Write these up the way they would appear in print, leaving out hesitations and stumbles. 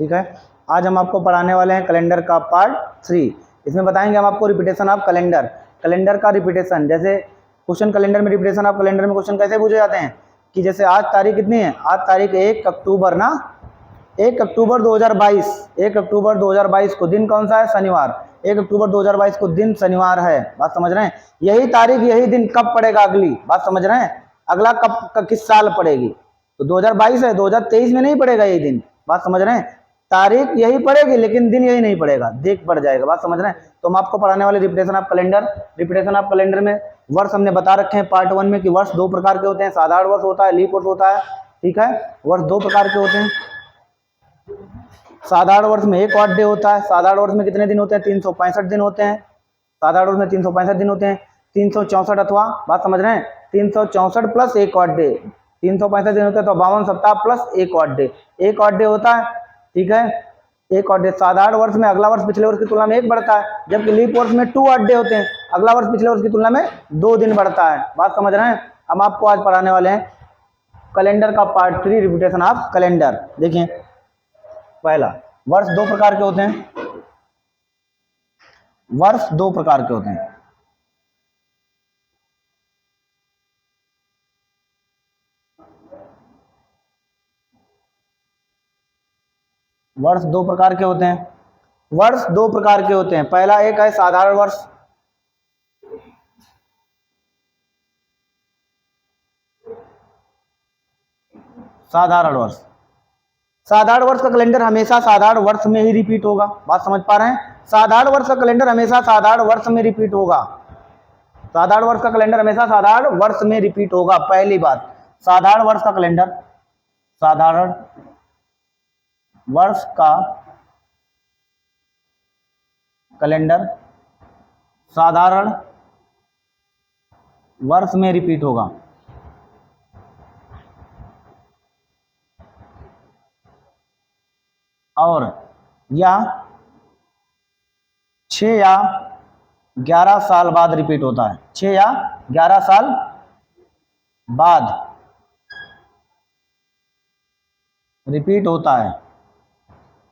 ठीक है। आज हम आपको पढ़ाने वाले हैं कैलेंडर का पार्ट 3। इसमें बताएंगे हम आपको रिपीटेशन ऑफ कैलेंडर, कैलेंडर का रिपीटेशन। जैसे क्वेश्चन कैलेंडर में रिपीटेशन ऑफ कैलेंडर में क्वेश्चन कैसे पूछे जाते हैं कि जैसे आज तारीख कितनी है, आज तारीख 1 अक्टूबर ना, 1 अक्टूबर 2022, 1 अक्टूबर 2022 को दिन कौन सा है, शनिवार। 1 अक्टूबर 2022 को दिन शनिवार है, बात समझ रहे हैं। यही तारीख यही दिन कब पड़ेगा, अगली बात समझ रहे हैं, अगला कब किस साल पड़ेगी, तो 2022 है, 2023 में नहीं पड़ेगा यही दिन, बात समझ रहे हैं। तारीख यही पड़ेगी लेकिन दिन यही नहीं पड़ेगा, देख पड़ जाएगा, बात समझ रहे हैं। तो हम आपको पढ़ाने वाले repetition of calendar. Repetition of calendar में वर्ष हमने बता रखे हैं पार्ट 1 में कि वर्ष 2 प्रकार के होते हैं, साधारण वर्ष होता है, लीप वर्ष होता है, ठीक है। वर्ष 2 प्रकार के होते हैं। साधारण वर्ष में 1 ऑड डे होता है। साधारण वर्ष में कितने दिन होते हैं, 365 दिन होते हैं। साधारण वर्ष में 365 दिन होते हैं, 364 अथवा, बात समझ रहे हैं, 364 प्लस 1 ऑड डे, 365 दिन होते हैं, तो 52 सप्ताह plus 1 odd day, 1 odd day होता है, ठीक है, 1 ऑड डे। साधारण वर्ष में अगला वर्ष पिछले वर्ष की तुलना में 1 बढ़ता है, जबकि लीप वर्ष में 2 ऑड डे होते हैं, अगला वर्ष पिछले वर्ष की तुलना में 2 दिन बढ़ता है, बात समझ रहे हैं। हम आपको आज पढ़ाने वाले हैं कैलेंडर का पार्ट 3, रिपीटेशन ऑफ कैलेंडर। देखिए, पहला, वर्ष 2 प्रकार के होते हैं। वर्ष 2 प्रकार के होते हैं। वर्ष 2 प्रकार के होते हैं। वर्ष 2 प्रकार के होते हैं। पहला एक है साधारण वर्ष, साधारण वर्ष। साधारण वर्ष का कैलेंडर हमेशा साधारण वर्ष में ही रिपीट होगा, बात समझ पा रहे हैं। साधारण वर्ष का कैलेंडर हमेशा साधारण वर्ष में रिपीट होगा। साधारण वर्ष का कैलेंडर हमेशा साधारण वर्ष में रिपीट होगा, पहली बात। साधारण वर्ष का कैलेंडर, साधारण वर्ष का कैलेंडर साधारण वर्ष में रिपीट होगा। और यह 6 या 11 साल बाद रिपीट होता है, 6 या 11 साल बाद रिपीट होता है,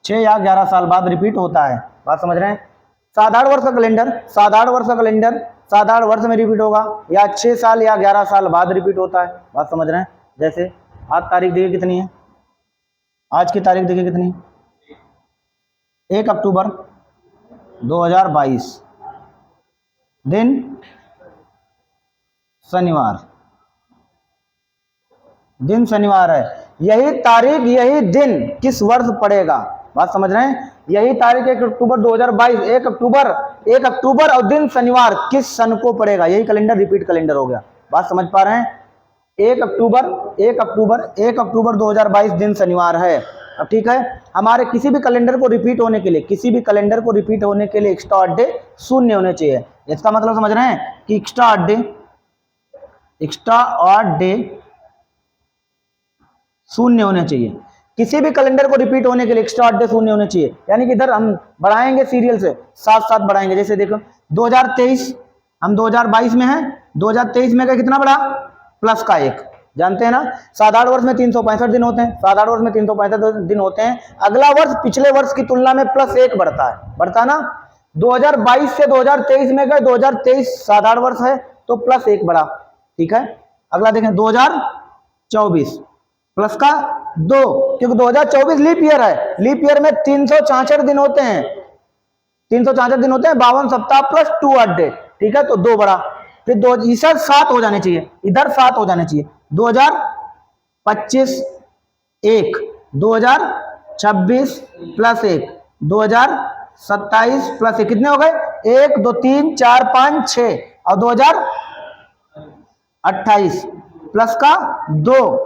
6 या 11 साल बाद रिपीट होता है, बात समझ रहे हैं। साधारण वर्ष का कैलेंडर, साधारण वर्ष का कैलेंडर साधारण वर्ष में रिपीट होगा या 6 साल या 11 साल बाद रिपीट होता है, बात समझ रहे हैं। जैसे आज तारीख देखिए कितनी है, आज की तारीख देखिए कितनी, 1 अक्टूबर 2022, दिन शनिवार, दिन शनिवार है। यही तारीख यही दिन किस वर्ष पड़ेगा, बात समझ रहे हैं। यही तारीख 1 अक्टूबर 2022, 1 अक्टूबर और दिन शनिवार किस सन को पड़ेगा, यही कैलेंडर रिपीट कैलेंडर हो गया, बात समझ पा रहे हैं। 1 अक्टूबर 2022 दिन शनिवार है। अब ठीक है, हमारे किसी भी कैलेंडर को रिपीट होने के लिए, किसी भी कैलेंडर को रिपीट होने के लिए एक्स्ट्रा ऑड डे 0 होने चाहिए। इसका मतलब समझ रहे हैं कि एक्स्ट्रा ऑड डे 0 होने चाहिए। किसी भी कैलेंडर को रिपीट होने के लिए एक्स्ट्रा ऑड डे 0 होने चाहिए, यानी कि इधर हम बढ़ाएंगे सीरियल से, साथ साथ बढ़ाएंगे। जैसे देखो 2023, हम 2022 में हैं, 2023 में का कितना बढ़ा, प्लस का 1, जानते हैं ना। साधारण वर्ष में 365 दिन होते हैं, साधारण वर्ष में 365 दिन होते हैं, अगला वर्ष पिछले वर्ष की तुलना में प्लस 1 बढ़ता है, बढ़ता ना। 2022 से 2023 में गए, 2023 साधारण वर्ष है तो प्लस 1 बढ़ा, ठीक है। अगला देखें 2024 प्लस का 2, क्योंकि 2024 लीप ईयर है, लीप ईयर में 364 दिन होते हैं, 364 दिन होते हैं, 52 सप्ताह प्लस 2 ऑड डे, ठीक है, तो 2 बढ़ा। फिर 2 इधर 7 हो जाने चाहिए, इधर 7 हो जाने चाहिए। 2025 1, 2026 प्लस 1, 2027 प्लस 1, कितने हो गए, 1 2 3 4 5 6, और 2028 प्लस का 2,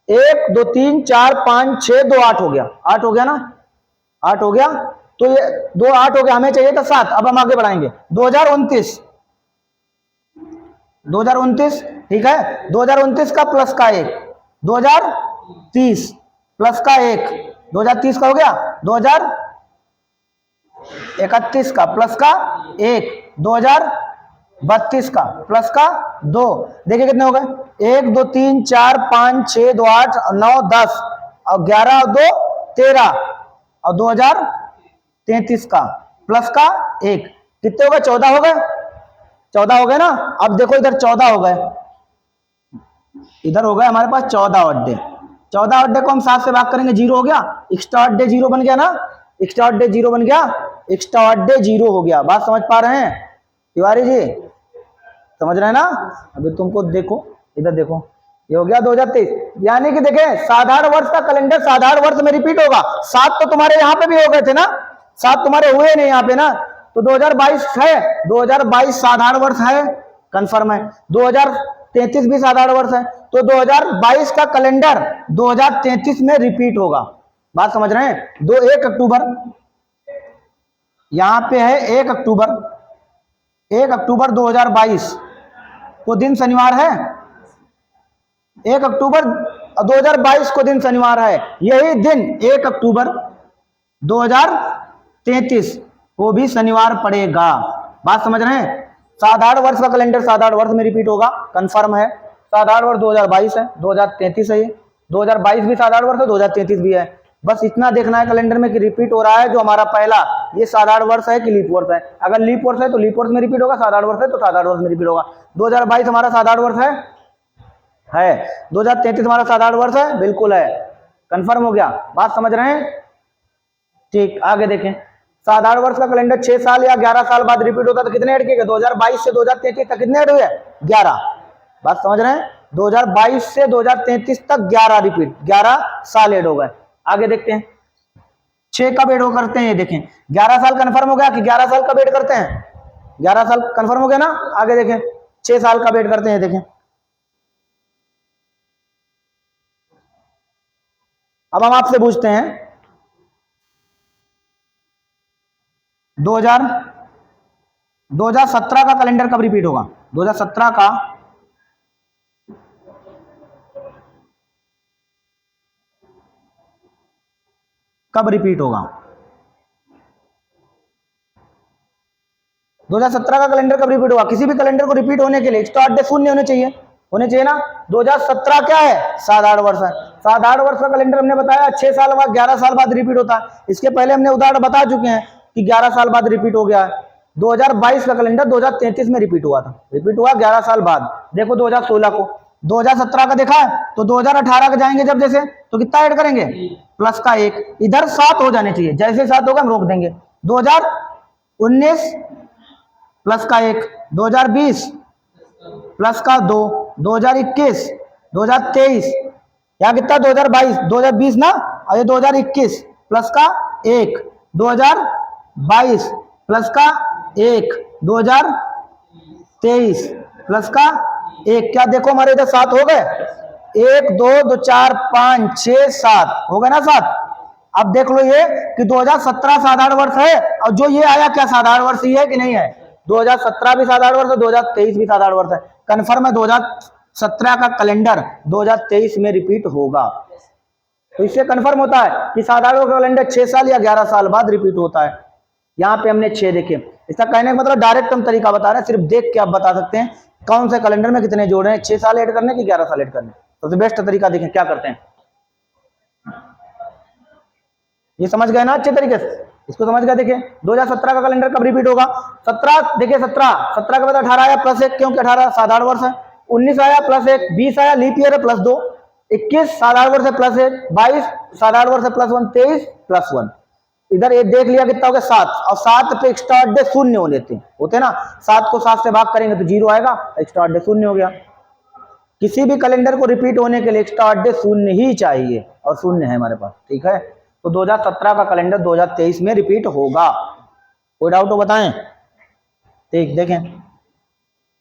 1 2 3 4 5 6 2 8 हो गया, 8 हो गया ना, 8 हो गया, तो ये 2 8 हो गया, हमें चाहिए था 7। अब हम आगे बढ़ाएंगे 2029, ठीक है, 2029 का प्लस का 1, 2030 प्लस का 1, 2030 का हो गया, 2031 का प्लस का 1, 2032 का प्लस का 2, देखिए कितने हो गए, 1 2 3 4 5 6 2 8 9 10, और 11 और 2 13, और 2033 का प्लस का 1, कितने हो गए? 14 हो गए, 14 हो गए ना। अब देखो इधर 14 हो गए, इधर हो गए हमारे पास 14 अड्डे। 14 अड्डे को हम 7 से भाग करेंगे, 0 हो गया, एक्स्ट्रा अड्डे 0 बन गया ना, एक्स्ट्रा अड्डे 0 बन गया, एक्स्ट्रा अड्डे 0 हो गया। बात समझ पा रहे हैं तिवारी जी? समझ रहे हैं ना? अभी तुमको देखो, इधर देखो, ये हो गया 2023। यानी कि देखें, साधारण वर्ष का कैलेंडर साधारण वर्ष में रिपीट होगा। 7 तो तुम्हारे यहाँ पे भी हो गए थे ना, 7 तुम्हारे हुए नहीं यहाँ पे ना, तो 2022 है, 2022 साधारण वर्ष है, कंफर्म है। 2033 भी साधारण वर्ष है, तो 2022 का कैलेंडर 2033 में रिपीट होगा। बात समझ रहे हैं? 1 अक्टूबर यहां पे है, 1 अक्टूबर, 1 अक्टूबर 2022 को दिन शनिवार है, 1 अक्टूबर 2022 को दिन शनिवार है। यही दिन 1 अक्टूबर 2033 वो भी शनिवार पड़ेगा। बात समझ रहे हैं? साधारण वर्ष का कैलेंडर साधारण वर्ष में रिपीट होगा, कंफर्म है। साधारण वर्ष 2022 है, 2033 है, ये 2022 भी साधारण वर्ष है, 2033 भी है। बस इतना देखना है कैलेंडर में कि रिपीट हो रहा है जो हमारा पहला, ये साधारण वर्ष है कि लीप वर्ष है। अगर लीप वर्ष है तो लीप वर्ष में रिपीट होगा, साधारण वर्ष है तो साधारण वर्ष में रिपीट होगा। 2022 हमारा साधारण वर्ष है, 2033 हमारा साधारण वर्ष है, बिल्कुल है, कंफर्म हो गया। बात समझ रहे हैं? ठीक, आगे देखें। साधारण वर्ष का कैलेंडर 6 साल या 11 साल बाद रिपीट होता है, तो कितने ऐड किए गए? 2022 से 2033 तक कितने ऐड हुए? 11। बात समझ रहे हैं? 2022 से 2033 तक 11 रिपीट, 11 साल ऐड हो गए। आगे देखते हैं 6 कब ऐड करते हैं, ये देखें। 11 साल कंफर्म हो गया कि 11 साल कब ऐड करते हैं? 11 साल कंफर्म हो गया ना। आगे देखें 6 साल कब ऐड करते हैं, देखें। अब हम आपसे पूछते हैं 2017 का कैलेंडर कब रिपीट होगा? 2017 का कब रिपीट होगा? 2017 का कैलेंडर कब रिपीट होगा? किसी भी कैलेंडर को रिपीट होने के लिए एक्स्ट्रा अड्डे शून्य होने चाहिए ना। 2017 क्या है? साधारण वर्ष है। साधारण वर्ष का कैलेंडर हमने बताया 6 साल बाद 11 साल बाद रिपीट होता है। इसके पहले हमने उदाहरण बता चुके हैं कि 11 साल बाद रिपीट हो गया है। 2022 का कैलेंडर 2033 में रिपीट हुआ था, रिपीट हुआ 11 साल बाद। देखो 2016 को, 2017 का देखा है तो 2018 का जाएंगे जब, जैसे तो कितना ऐड करेंगे? प्लस का 1, इधर 7 हो जाने चाहिए, जैसे 7 होगा हम रोक देंगे। 2019 प्लस का 1, 2020 प्लस का 2, 2021, 2023, यहाँ कितना? 2020 ना, और ये 2021 प्लस का 1, 2022 प्लस का 1, 2023 प्लस का 1। क्या देखो हमारे इधर 7 हो गए? 1 2 2 4 5 6 7 हो गए ना 7। अब देख लो ये कि 2017 साधारण वर्ष है, और जो ये आया क्या साधारण वर्ष ही है कि नहीं है? 2017 भी साधारण वर्ष है, 2023 भी साधारण वर्ष है, कन्फर्म है। 2017 का कैलेंडर 2023 में रिपीट होगा, तो इससे कन्फर्म होता है कि साधारण कैलेंडर 6 साल या 11 साल बाद रिपीट होता है। यहाँ पे हमने 6 देखे। इसका कहने का मतलब डायरेक्ट हम तरीका बता रहे हैं, सिर्फ देख के आप बता सकते हैं कौन से कैलेंडर में कितने जोड़ रहे हैं, 6 साल ऐड करने की 11 साल ऐड करने। तो बेस्ट तरीका देखें क्या करते हैं, ये समझ गए ना अच्छे तरीके से? इसको समझ गए? देखिए 2017 का कैलेंडर कब रिपीट होगा? 17 देखिए 17 के बाद 18 आया प्लस 1, क्योंकि 18 साधारण वर्ष है। 19 आया प्लस 1, 20 आया लीप ईयर है प्लस 2, 21 साधारण वर्ष है प्लस 1, 22 साधारण वर्ष है प्लस 1, 23 प्लस 1। इधर ये देख लिया कितना हो गया? 7, और 7 पे एक्स्ट्रा अड्डे शून्य होते ना, 7 को 7 से भाग करेंगे तो 0 आएगा, एक्स्ट्रा अड्डे शून्य हो गया। किसी भी कैलेंडर को रिपीट होने के लिए एक्स्ट्रा अड्डे शून्य ही चाहिए, और शून्य है हमारे पास, ठीक है। तो 2017 का कैलेंडर 2023 में रिपीट होगा, कोई डाउट हो बताएं? ठीक, देखें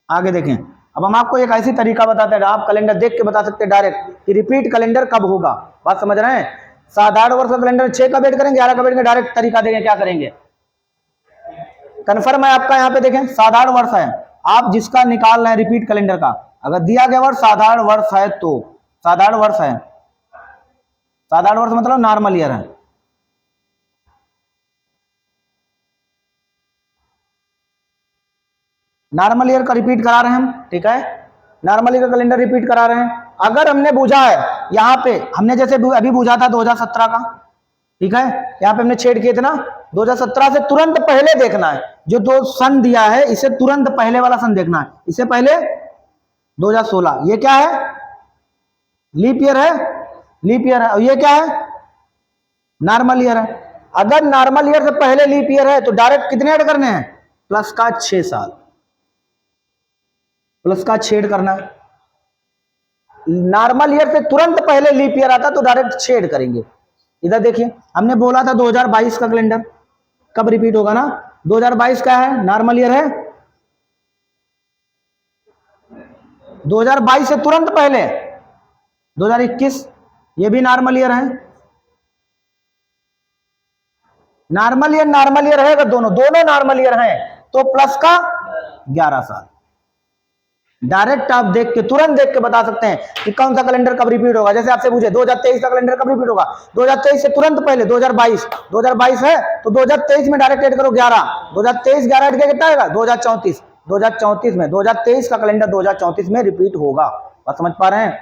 आगे देखें। अब हम आपको एक ऐसी तरीका बताते हैं, आप कैलेंडर देख के बता सकते हैं डायरेक्ट कि रिपीट कैलेंडर कब होगा। बात समझ रहे हैं? साधारण वर्ष का कैलेंडर 6 कब ऐड करेंगे, 11 कब ऐड करेंगे, डायरेक्ट तरीका देंगे, क्या करेंगे? कन्फर्म है आपका? यहाँ पे देखें साधारण वर्ष है, आप जिसका निकाल रहे हैं रिपीट कैलेंडर का, अगर दिया गया वर्ष साधारण वर्ष है तो साधारण वर्ष है, साधारण वर्ष मतलब नॉर्मल ईयर है। नॉर्मल ईयर का रिपीट करा रहे हैं हम, ठीक है, नॉर्मल ईयर का कैलेंडर रिपीट करा रहे हैं। अगर हमने पूछा है यहाँ पे, हमने जैसे अभी पूछा था 2017 का, ठीक है, यहाँ पे हमने छेड़ किए थे ना, 2017 से तुरंत पहले देखना है, जो दो सन दिया है इसे तुरंत पहले वाला सन देखना है, इससे पहले 2016, ये क्या है, लीप ईयर है, लीप ईयर है, और ये क्या है, नॉर्मल ईयर है। अगर नॉर्मल ईयर से पहले लीप ईयर है तो डायरेक्ट कितने ऐड करने हैं, प्लस का 6 साल, प्लस का छेड़ करना है। नॉर्मल ईयर से तुरंत पहले लीप ईयर आता तो डायरेक्ट छेड़ करेंगे। इधर देखिए, हमने बोला था 2022 का कैलेंडर कब रिपीट होगा ना, 2022 का है, नॉर्मल ईयर है, 2022 से तुरंत पहले 2021, ये भी नॉर्मल ईयर है। नॉर्मल ईयर है, अगर दोनों नॉर्मल ईयर हैं तो प्लस का 11 साल। डायरेक्ट आप देख के, तुरंत देख के बता सकते हैं कि कौन सा कैलेंडर कब रिपीट होगा। जैसे आपसे पूछे 2023 का कैलेंडर कब रिपीट होगा, 2023 से तुरंत पहले 2022 है तो 2023 में डायरेक्ट ऐड करो 11, 2023 11 ऐड किया कितना आएगा, 2034 में 2023 का कैलेंडर 2034 में रिपीट होगा। बात समझ पा रहे हैं।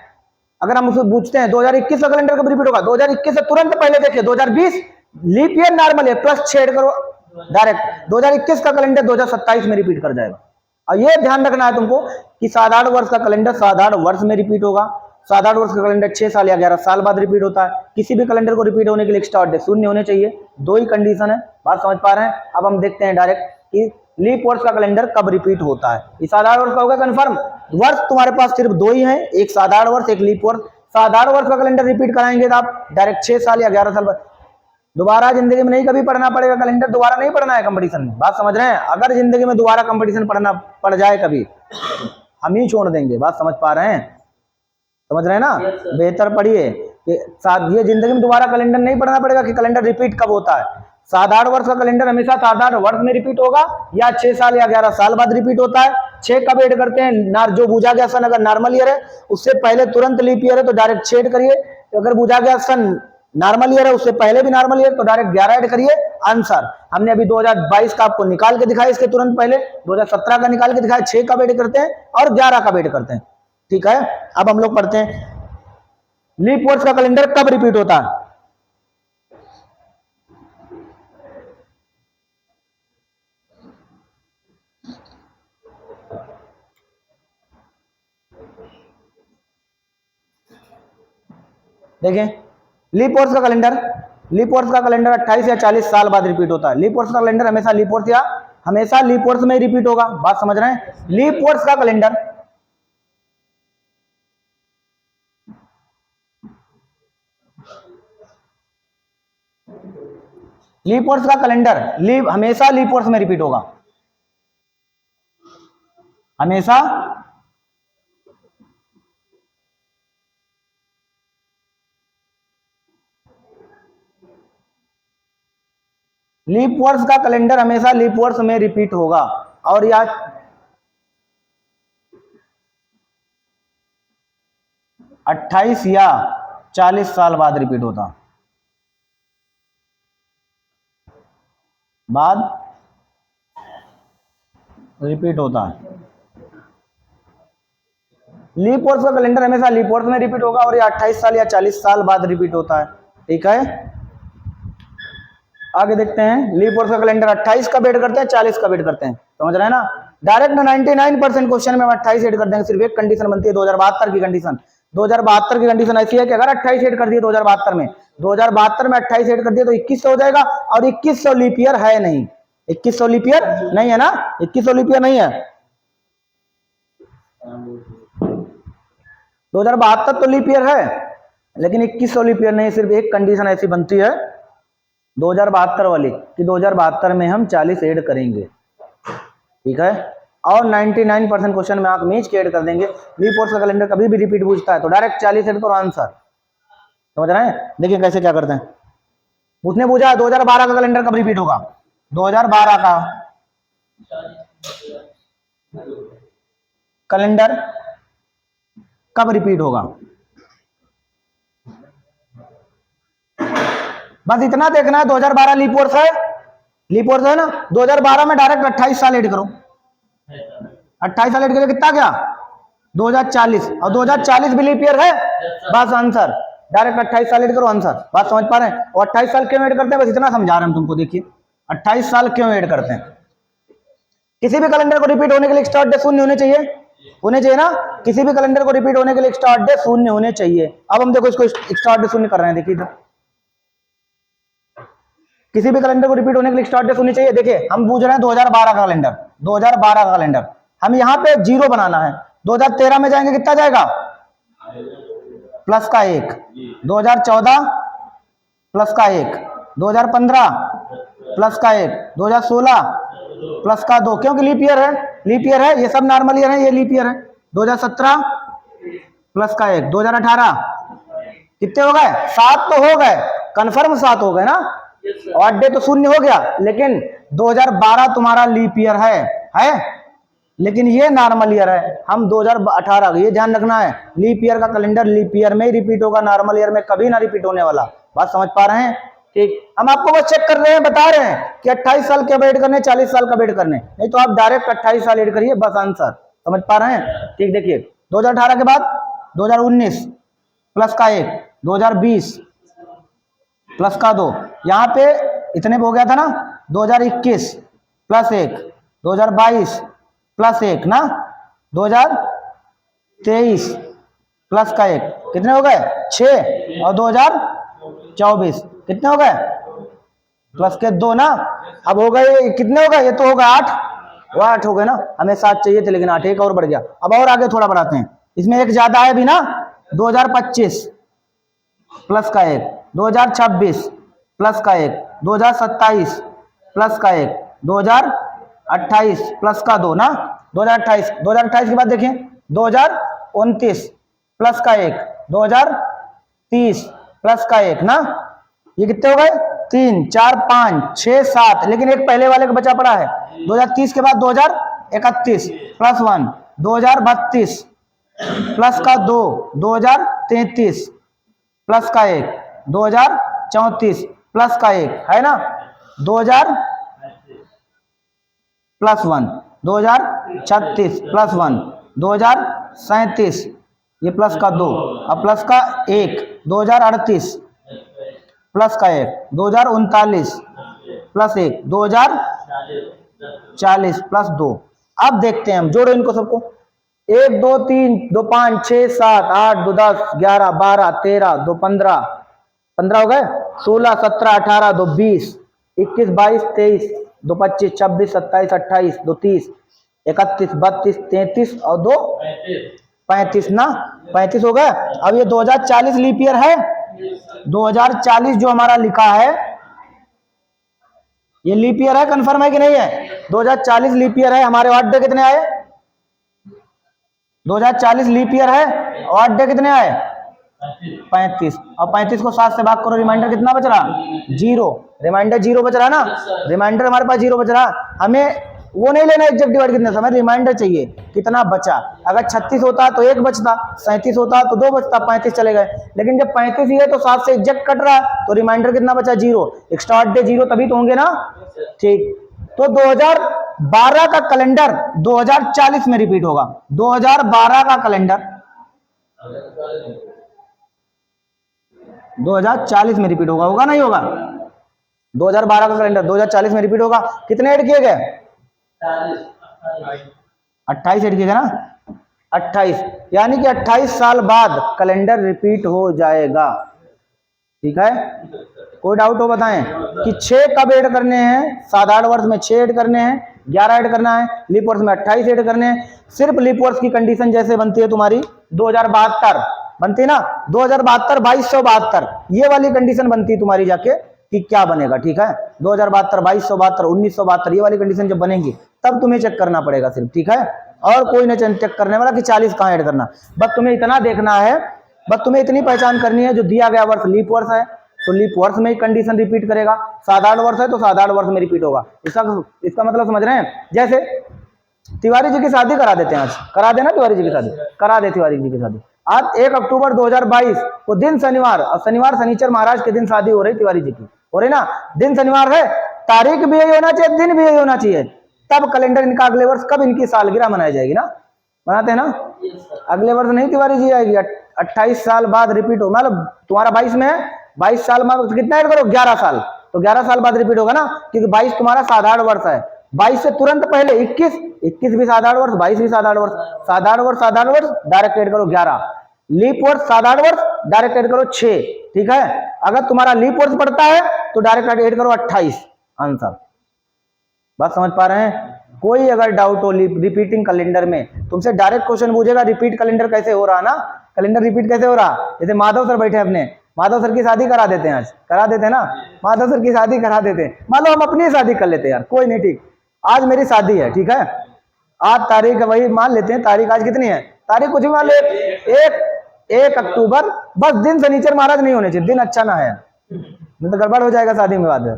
अगर हम उससे पूछते हैं 2021 का कैलेंडर कब रिपीट होगा, 2021 से तुरंत पहले देखिए 2020 लीप ईयर नॉर्मल है, प्लस छेड़ करो डायरेक्ट, 2021 का कैलेंडर 2027 में रिपीट कर जाएगा। और ये ध्यान रखना है तुमको कि साधारण वर्ष का कैलेंडर साधारण वर्ष में रिपीट होगा। साधारण वर्ष का कैलेंडर 6 साल या 11 साल बाद रिपीट होता है। किसी भी कैलेंडर को रिपीट होने के लिए एक्स्ट्रा डे शून्य होने चाहिए, दो ही कंडीशन है। बात समझ पा रहे हैं। अब हम देखते हैं डायरेक्ट कि लीप वर्ष का कैलेंडर कब रिपीट होता है। ये साधारण वर्ष का होगा कंफर्म। वर्ष तुम्हारे पास सिर्फ दो ही है, एक साधारण वर्ष एक लीप वर्ष। साधारण वर्ष का कैलेंडर रिपीट कराएंगे तो आप डायरेक्ट 6 साल या 11 साल बाद, दोबारा जिंदगी में नहीं कभी पढ़ना पड़ेगा कैलेंडर, दोबारा नहीं पढ़ना है कंपटीशन में। बात समझ रहे हैं। अगर जिंदगी में दोबारा कंपटीशन पढ़ना पड़ जाए कभी, हम ही छोड़ देंगे। बात समझ पा रहे हैं, समझ रहे हैं ना। बेहतर पढ़िए, ये जिंदगी में दोबारा कैलेंडर नहीं पढ़ना पड़ेगा कि कैलेंडर रिपीट कब होता है। साधारण वर्ष का कैलेंडर हमेशा साधारण वर्ष में रिपीट होगा या 6 साल या 11 साल बाद रिपीट होता है। 6 कब ऐड करते हैं, जो बूझा गया सन अगर नॉर्मल ईयर है उससे पहले तुरंत लीप ईयर है तो डायरेक्ट छेड़ करिए। अगर बूझा गया सन नॉर्मल ईयर है उससे पहले भी नॉर्मल ईयर तो डायरेक्ट 11 ऐड करिए। आंसर हमने अभी 2022 का आपको निकाल के दिखाया, इसके तुरंत पहले 2017 का निकाल के दिखाया। 6 कब ऐड करते हैं और 11 कब ऐड करते हैं। ठीक है, अब हम लोग पढ़ते हैं लीप वर्ष का कैलेंडर कब रिपीट होता है। देखिए लीप वर्ष का कैलेंडर 28 या 40 साल बाद रिपीट होता है। लीप वर्ष का कैलेंडर हमेशा लीप वर्ष या हमेशा लीप वर्ष में रिपीट होगा। बात समझ रहे हैं। लीप वर्ष का कैलेंडर हमेशा लीप वर्ष में रिपीट होगा, हमेशा। लीप वर्ष का कैलेंडर हमेशा लीप वर्ष में रिपीट होगा और या 28 या 40 साल बाद रिपीट होता, बाद रिपीट होता है। लीप वर्ष का कैलेंडर हमेशा लीप वर्ष में रिपीट होगा और ये 28 साल या 40 साल बाद रिपीट होता है। ठीक है, आगे देखते हैं। लीप वर्ष का कैलेंडर 28 का ऐड करते हैं, 40 का ऐड करते हैं। समझ रहे हैं ना। डायरेक्ट 99% क्वेश्चन में हम 28 ऐड कर देंगे। सिर्फ एक कंडीशन बनती है 2072 की कंडीशन। 2072 की कंडीशन ऐसी है कि अगर 28 ऐड कर दिए 2072 में 28 ऐड कर दिए तो 2100 हो जाएगा और 2100 लीप ईयर है नहीं। 2100 लीप ईयर नहीं है ना, 2100 लीप ईयर नहीं है। 2072 तो लीप ईयर है लेकिन 2100 लीप ईयर नहीं। सिर्फ एक कंडीशन ऐसी बनती है 2072 वाली कि 2072 में हम 40 ऐड करेंगे। ठीक है, और 99% क्वेश्चन में आप मीच के ऐड कर देंगे। लीप वर्ष का कैलेंडर कभी भी रिपीट पूछता है तो डायरेक्ट 40 ऐड करो आंसर। समझ रहे हैं। देखिए कैसे क्या करते हैं। उसने पूछा 2012 का कैलेंडर कब रिपीट होगा। 2012 का कैलेंडर कब रिपीट होगा, बस इतना देखना है। 2012 लीप वर्ष है ना। 2012 में डायरेक्ट 28 साल ऐड करो। 28 साल ऐड करके कितना गया 2040 और 2040 भी लीप ईयर है। बस आंसर डायरेक्ट 28 साल ऐड करो आंसर। बात समझ पा रहे हैं? और 28 साल क्यों ऐड करते हैं, बस इतना समझा रहे हैं तुमको। देखिए 28 साल क्यों ऐड करते हैं। किसी भी कैलेंडर को रिपीट होने के लिए स्टार्ट डेट शून्य होने चाहिए ना। किसी भी कैलेंडर को रिपीट होने के लिए स्टार्ट डेट शून्य होने चाहिए। अब हम देखो इसको स्टार्ट डेट शून्य कर रहे हैं। देखिए इधर किसी भी कैलेंडर को रिपीट होने के लिए स्टार्ट डेट शून्य चाहिए। देखिए हम पूछ रहे हैं 2012 का कैलेंडर, 2012 का कैलेंडर हम यहाँ पे 0 बनाना है। 2013 में जाएंगे कितना जाएगा, प्लस का 1। 2014 प्लस का 1। 2015 प्लस का 1। 2016 प्लस का 2, क्योंकि लीप ईयर है, लीप ईयर है, ये सब नॉर्मल ईयर है, ये लीप ईयर है। 2017 प्लस का 1। 2018 कितने हो गए, 7 तो हो गए, कंफर्म 7 हो गए ना। ऑड डे तो शून्य हो गया, लेकिन 2012 तुम्हारा लीप ईयर है, लेकिन ये नॉर्मल ईयर है। हम 2018, ये ध्यान रखना है, लीप ईयर का कैलेंडर लीप ईयर में ही रिपीट होगा, नॉर्मल ईयर में कभी ना रिपीट होने वाला। बात समझ पा रहे हैं? ठीक, हम आपको बस चेक कर रहे हैं, बता रहे हैं कि 28 साल के ऐड करने, 40 साल का ऐड करने, नहीं तो आप डायरेक्ट 28 साल ऐड करिए, बस आंसर। समझ पा रहे हैं? ठीक, देखिए 2018 के बाद 2019 प्लस का 1। 2020 प्लस का 2, यहाँ पे इतने हो गया था ना। 2021 प्लस 1। 2022 प्लस 1 ना। 2023 प्लस का 1, कितने हो गए 6। और 2024 कितने हो गए, प्लस के 2 ना। अब हो गए कितने हो गए, ये तो हो गए 8, वो 8 हो गए ना। हमें 7 चाहिए थे, लेकिन 8 एक और बढ़ गया। अब और आगे थोड़ा बढ़ाते हैं, इसमें एक ज्यादा है भी ना। 2025 प्लस का 1। 2026 प्लस का 1। 2027 प्लस का 1। 2028 प्लस का 2 ना। 2028 के बाद देखिए 2029 प्लस का 1। 2030 प्लस का 1 ना। ये कितने हो गए, 3 4 5 6 7, लेकिन एक पहले वाले का बचा पड़ा है। 2030 के बाद 2031 प्लस 1। 2032 प्लस का 2। 2033 प्लस का 1। 2034 प्लस का 1 है ना। 2000 प्लस 1। 2036 प्लस 1। 2037 ये प्लस का 2, अब प्लस का 1। 2038 प्लस का 1। 2039 प्लस 1। 2040 प्लस 2। अब देखते हैं हम, जोड़ो इनको सबको। 1 2 3 2 5 6 7 8 2 10 11 12 13 2 15 15 हो गए। 16 17 18 2 20 21 22 23 2 25 26 27 28 2 30 31 32 33 और 2 35 ना। 35 हो गए। अब ये 2040 लीप ईयर है। 2040 जो हमारा लिखा है ये लीप ईयर है, कंफर्म है कि नहीं है? 2040 लीप ईयर है। हमारे ऑड डे कितने आए, 2040 लीप ईयर है। ऑड डे कितने आए, 35। और 35 को 7 से भाग करो, रिमाइंडर कितना बच रहा, 0। रिमाइंडर 0 बच रहा ना, रिमाइंडर हमारे पास 0 बच रहा। हमें वो नहीं लेना एग्जैक्ट डिवाइड कितने से, हमें रिमाइंडर चाहिए कितना बचा। अगर 36 होता तो 1 बचता, 37 होता तो 2 बचता, 35 चले गए। लेकिन जब 35 ही है तो 7 से एग्जैक्ट कट रहा, तो रिमाइंडर कितना बचा, 0। स्टार्ट डे 0 तभी तो होंगे ना। ठीक, तो 2012 का कैलेंडर 2040 में रिपीट होगा। 2012 का कैलेंडर 2040 में रिपीट होगा, होगा नहीं होगा? 2012 का कैलेंडर 2040 में रिपीट होगा। कितने ऐड किए गए, 28 ऐड किए गए ना। 28, यानी कि 28 साल बाद कैलेंडर रिपीट हो जाएगा। ठीक है, कोई डाउट हो बताएं कि 6 कब ऐड करने हैं? साधारण वर्ष में 6 ऐड करने हैं, 11 ऐड करना है, लीप वर्ष में 28 ऐड करने हैं। सिर्फ लीप वर्ष की कंडीशन जैसे बनती है तुम्हारी 2072 बनती है ना, 2072 2272, ये वाली कंडीशन बनती है तुम्हारी जाके कि क्या बनेगा। ठीक है, 2072 2272 1972 ये वाली कंडीशन जब बनेगी तब तुम्हें चेक करना पड़ेगा सिर्फ। ठीक है, और कोई नहीं चेक करने वाला कि 40 कहाँ ऐड करना। बस तुम्हें इतना देखना है, बस तुम्हें इतनी पहचान करनी है, जो दिया गया वर्ष लीप वर्ष है तो लीप वर्ष में ही कंडीशन रिपीट करेगा, साधारण वर्ष है तो साधारण वर्ष में रिपीट होगा। इसका मतलब समझ रहे हैं? जैसे तिवारी जी की शादी करा देते हैं, आज करा देना, तिवारी जी की शादी करा दे, तिवारी जी की शादी आज 1 अक्टूबर 2022 को दिन शनिवार, और शनिवार शनिचर महाराज के दिन शादी हो रही तिवारी जी की, हो रही ना। दिन शनिवार है, तारीख भी यही होना चाहिए, दिन भी यही होना चाहिए, तब कैलेंडर इनका अगले वर्ष कब इनकी सालगिरह मनाई जाएगी ना। बनाते हैं ना। अगले वर्ष नहीं तिवारी जी आएगी, 28 साल बाद रिपीट हो, मतलब तुम्हारा 22 में है, 22 साल में कितना ऐड करो 11 साल, तो 11 साल बाद रिपीट होगा ना, क्योंकि 22 तुम्हारा साधारण वर्ष है। 22 से तुरंत पहले 21 भी साधारण वर्ष, 22 भी साधारण वर्ष, साधारण वर्ष डायरेक्ट ऐड करो 11, लीप वर्ष साधारण वर्ष डायरेक्ट ऐड करो 6, ठीक है। अगर तुम्हारा लीप वर्ष पड़ता है तो डायरेक्ट ऐड करो 28 आंसर। बात समझ पा रहे हैं? कोई अगर डाउट हो रिपीटिंग कैलेंडर में, तुमसे डायरेक्ट क्वेश्चन पूछेगा रिपीट कैलेंडर कैसे हो रहा ना, कैलेंडर रिपीट कैसे हो रहा। जैसे माधव सर बैठे अपने, माधव सर की शादी करा देते हैं, आज करा देते हैं ना, माधव सर की शादी करा देते हैं, मान लो हम अपनी शादी कर लेते हैं यार, कोई नहीं, ठीक, आज मेरी शादी है, ठीक है, आज तारीख वही मान लेते हैं, तारीख आज कितनी है, तारीख कुछ भी मान ले, 1 अक्टूबर, बस दिन शनिचर महाराज नहीं होने चाहिए, दिन अच्छा ना है, नहीं तो गड़बड़ हो जाएगा शादी में बाद में।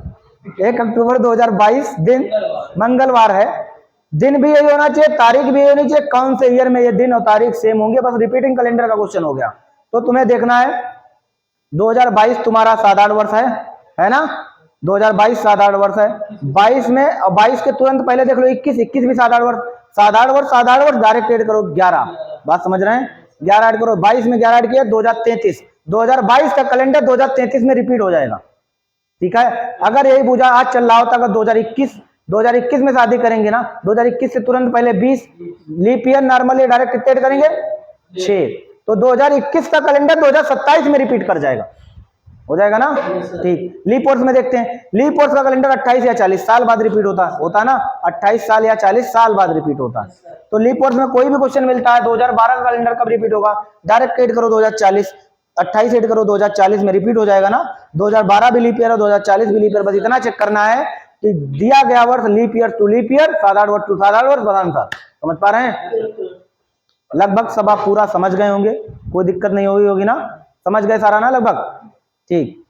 1 अक्टूबर 2022 दिन मंगलवार है, दिन भी यही होना चाहिए, तारीख भी यही होनी चाहिए, कौन से ईयर में ये दिन और तारीख सेम होंगे, बस रिपीटिंग कैलेंडर का क्वेश्चन हो गया। तो तुम्हें देखना है 2022 तुम्हारा साधारण वर्ष है ना, 2022 साधारण वर्ष है, 22 में, और 22 के तुरंत पहले देख लो 21 भी साधारण वर्ष डायरेक्ट ऐड करो 11, बात समझ रहे हैं, 11 ऐड करो, 22 में 11 ऐड किया 2022 का कैलेंडर 2033 में रिपीट हो जाएगा, ठीक है। अगर यही पूछा आज चल रहा होता, अगर 2021 में शादी करेंगे ना, 2021 से तुरंत पहले 20 लीप ईयर नॉर्मली डायरेक्ट कितने ऐड करेंगे 6, तो 2021 का कैलेंडर 2027 में रिपीट कर जाएगा, हो जाएगा ना, ठीक। लीप वर्ष में देखते हैं, लीप वर्ष का कैलेंडर 28 या 40 साल बाद रिपीट होता है ना, 28 साल या 40 साल बाद रिपीट होता है। तो लीप वर्ष में कोई भी क्वेश्चन मिलता है 2012 का कैलेंडर कब रिपीट होगा, डायरेक्ट ऐड करो 2040, 28 ऐड करो 2040 में रिपीट हो जाएगा ना, 2012 भी लीप ईयर है, 2040 भी लीप ईयर, बस इतना चेक करना है कि दिया गया वर्ष leap year to leap year, साधारण वर्ष टू साधारण वर्ष, बदान साल, समझ पा रहे हैं? लगभग सब आप पूरा समझ गए होंगे, कोई दिक्कत नहीं होगी ना, समझ गए सारा ना लगभग, ठीक।